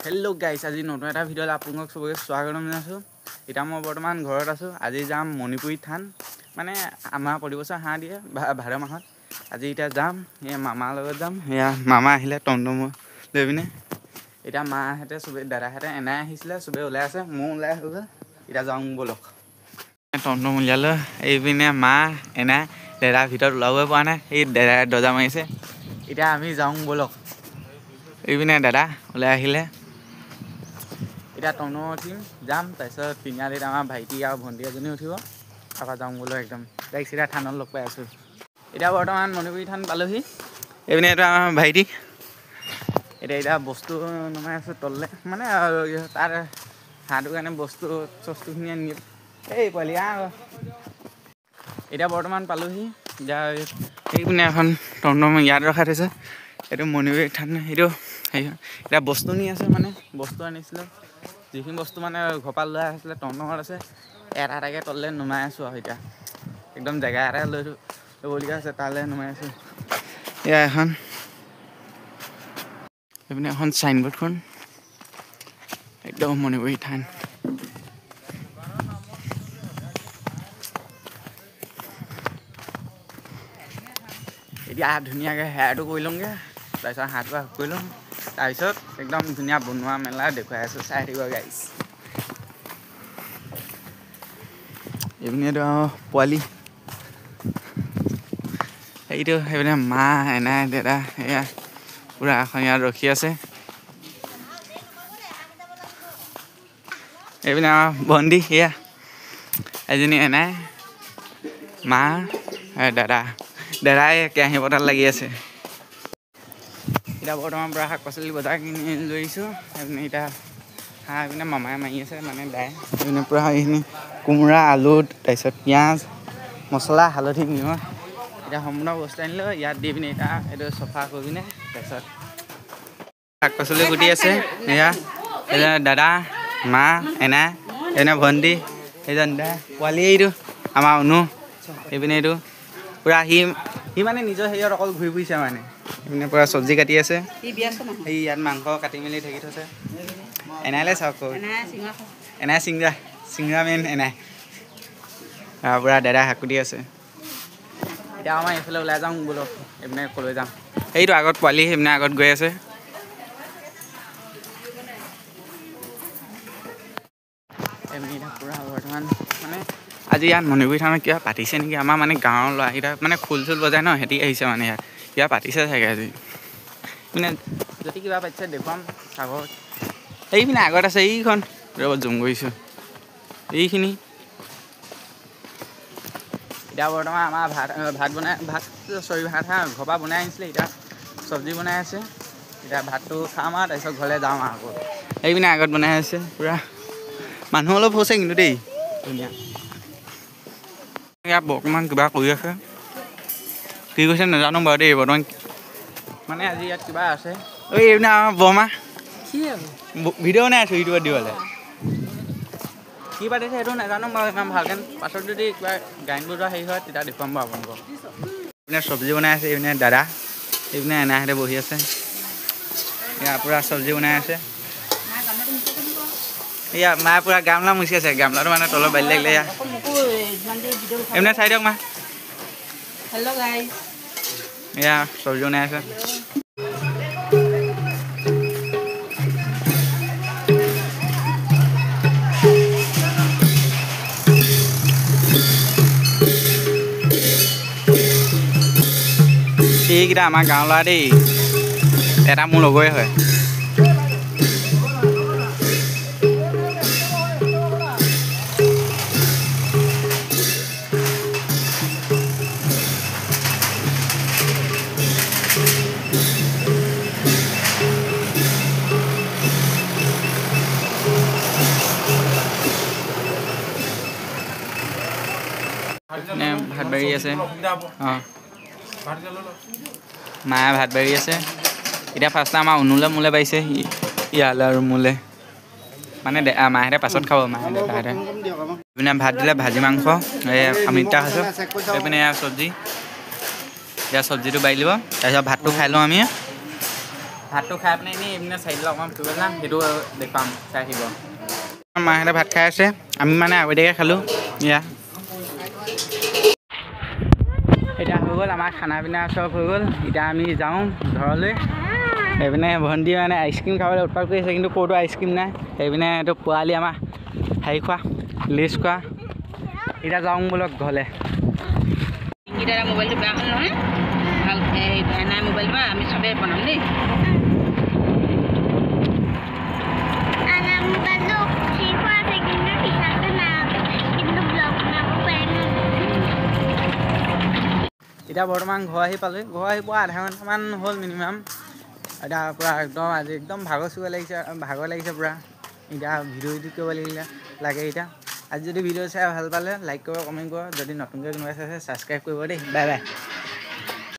hello guys আজি নতুন এটা ভিডিওত আপোনাক সবকে স্বাগতম জনাইছো এটা মই বৰ্তমান ঘৰত আছো আজি যাম মণিপুৰী থান মানে আমাৰ পৰিবছৰ হাঁহ দিয়ে ভাদ মাহত আজি এটা যাম এই মামাৰ লগত যাম এয়া মামা আহিলে টমটম লৈ পিনে এটা মা হেতে সবে দাদা হেতে এনাই আহিছিলে সবে ওলাই আছে মই ওলাই হ'ল এটা যাম বলক টমটম উলিয়ালো এই পিনে মা এনা দাদা ভিতৰত ওলাবই পৰা নাই এই দাদা দজা মাৰিছে এটা আমি যাম বলক এই পিনে দাদা ওলাই আহিলে এটা টমটম উঠিম যাম তাৰপিছত তিনিআলিত আমাৰ ভাইটি আৰু ভণ্টি এজনী উঠিব তাৰপৰা যাম বোলো একদম ডাইৰেক্ট চিধা থানত লগ পাই আছোঁ এতিয়া বৰ্তমান মণিপুৰী থান পালোহি এইপিনে এইটো আমাৰ ভাইটি এতিয়া বস্তু নমাই আছোঁ তললৈ মানে তাৰ হাঁহটোৰ কাৰণে বস্তুখিনি আনি এই পোৱালি এতিয়া বৰ্তমান পালোহি এতিয়া এইপিনে এখন টমটম ইয়াত ৰখাই থৈছে এইটো মণিপুৰী থান সেইটো এতিয়া বস্তু নি আছে মানে বস্তু আনিছিলোঁ যিখিনি বস্তু মানে ঘৰপা লৈ আহিছিলে টমটমত আছে এটা এটাকৈ তললৈ নমাই আছোঁ আৰু এতিয়া একদম জেগা এটা ল'বলগীয়া আছে তালৈ নমাই আছোঁ এয়া এখন এইপিনে এখন চাইনবোৰ্ডখন একদম মণিপুৰী থান এতিয়া ধুনীয়াকৈ হেয়াৰটো কৰি ল'মগৈ তাৰপিছত হাতটো কৰি ল'ম তাৰপিছত একদম ধুনীয়া বনোৱা মেলা দেখুৱাই আছোঁ চাই থাকিব গাইছ এইপিনেতো পোৱালি এইটো সেইপিনে মা এনাই দাদা এয়া পুৰা এখন ইয়াত ৰখি আছে এইপিনে আমাৰ ভণ্টি এয়া এজনী এনাই মা দাদাই কেৰাহী পতাত লাগি আছে এতিয়া বৰ্তমান পৰা শাক পাচলি বজাৰ কিনি লৈ আহিছোঁ এইপিনে এতিয়া হাঁহ এইপিনে মামাই মাৰি আছে মানে দাই এইপিনে পূৰা এইখিনি কোমোৰা আলু তাৰপিছত পিঁয়াজ মছলা হালধি নিমখ এতিয়া সম্পূৰ্ণ বস্তু আনিলোঁ ইয়াত দি পিনে এতিয়া এইটো চফা কৰি পিনে তাৰপিছত শাক পাচলি কুটি আছে এয়া দাদা মা এনে ভণ্টি এইজন দা পোৱালি এইটো আমাৰ অনু এইপিনে এইটো পূৰা সি মানে নিজৰ হেৰিয়ত অকল ঘূৰি ফুৰিছে মানে এইপিনে পূৰা চব্জি কাটি আছে সেই ইয়াত মাংস কাটি মেলি থাকি থৈছে এনাইলৈ চাওক এনাই চিংৰা মেইন এনাই পূৰা দাদা শাকুটি আছে এতিয়া আমাৰ এইফালে ওলাই যাওঁ বোলো এইপিনে ক'লৈ যাম সেইটো আগত পোৱালি সেইপিনে আগত গৈ আছে এইপিনে এতিয়া পূৰা বৰ্তমান মানে আজি ইয়াত মণিপুৰী থানত কিবা পাতিছে নেকি আমাৰ মানে গাঁৱৰ ল'ৰাকেইটা মানে খোল চোল বজায় ন সিহঁতি আহিছে মানে ইয়াত কিবা পাতিছে চাগে আজি মানে যদি কিবা পাতিছে দেখুৱাম চাব এইপিনে আগত আছে এইখন ৰ'বত জুম কৰিছোঁ এইখিনি এতিয়া বৰ্তমান আমাৰ ভাত ঘৰৰ পৰা বনাই আনিছিলে এতিয়া চব্জি বনাই আছে এতিয়া ভাতটো খাম আৰু তাৰপিছত ঘৰলৈ যাওঁ আৰু আকৌ এইপিনে আগত বনাই আছে পূৰা মানুহ অলপ হৈছে কিন্তু দেই ধুনীয়া ইয়াত বৰ্তমান কিবা কৰি আছে কি কৈছে নাজানো বাৰু দেই বৰ্তমান মানে আজি ইয়াত কিবা আছে ঐ এইপিনে আমাৰ বৰমা ভিডিঅ' বনাই আছোঁ ইউটিউবত দিবলৈ কি পাতিছে সেইটো নাজানো বাৰু ইমান ভালকৈ পাছত যদি কিবা গায়ন বজোৱা হেৰি হয় তেতিয়া দেখুৱাম বাৰু আপোনালোকক এইপিনে চব্জি বনাই আছে এইপিনে দাদা এইপিনে এনাহঁতে বহি আছে ইয়াৰ পূৰা চব্জি বনাই আছে এয়া মায়ে পূৰা গামলা মুচি আছে গামলাটো মানে তলত বালি লাগিলে এয়া এইপিনে চাই দিয়ক মা এয়া চব্জি বনাই আছে এইকেইটা আমাৰ গাঁৱৰ ল'ৰা দেই এটা মোৰ লগৰে হয় ভাত বাঢ়ি আছে অঁ মায়ে ভাত বাঢ়ি আছে এতিয়া ফাৰ্ষ্টে আমাৰ অনুলে মোলে বাঢ়িছে ইয়ালে আৰু মোলে মানে মাহেঁতে পাছত খাব মায়ে দেউতাহঁতে এইপিনে ভাত দিলে ভাজি মাংস এই অমিতা খাইছোঁ এইপিনে চব্জি এতিয়া চব্জিটো বাঢ়ি দিব তাৰপিছত ভাতটো খাই লওঁ আমি ভাতটো খাই পিনে এনেই এইপিনে চাইডলৈ অকণমান ফুৰিব যাম সেইটো দেখুৱাম চাই আহিব মাহঁতে ভাত খাই আছে আমি মানে আগতীয়াকৈ খালোঁ এয়া এতিয়া হৈ গ'ল আমাৰ খানা পিনা চব হৈ গ'ল এতিয়া আমি যাওঁ ঘৰলৈ সেইপিনে ভণ্টি মানে আইচক্ৰীম খাবলৈ উৎপাত কৰি আছে কিন্তু ক'তো আইচক্ৰীম নাই সেইপিনে এইটো পোৱালি আমাৰ হেৰি খোৱা লিচ খোৱা এতিয়া যাওঁ বোলক ঘৰলৈ মোবাইলটো বেয়া হ'ল নহয় নাই মোবাইল বা আমি চবেই বনাম দেই এতিয়া বৰ্তমান ঘৰ আহি পালোঁ ঘৰ আহি পোৱা আধা ঘণ্টামান হ'ল মিনিমাম এতিয়া পূৰা একদম আজি একদম ভাগৰ লাগিছে পূৰা এতিয়া ভিডিঅ' এডিট কৰিব লাগে এতিয়া আজি যদি ভিডিঅ' চাই ভাল পালে লাইক কৰিব কমেণ্ট কৰিব যদি নতুনকৈ কোনোবাই চাইছে ছাবস্ক্ৰাইব কৰিব দেই বাই বাই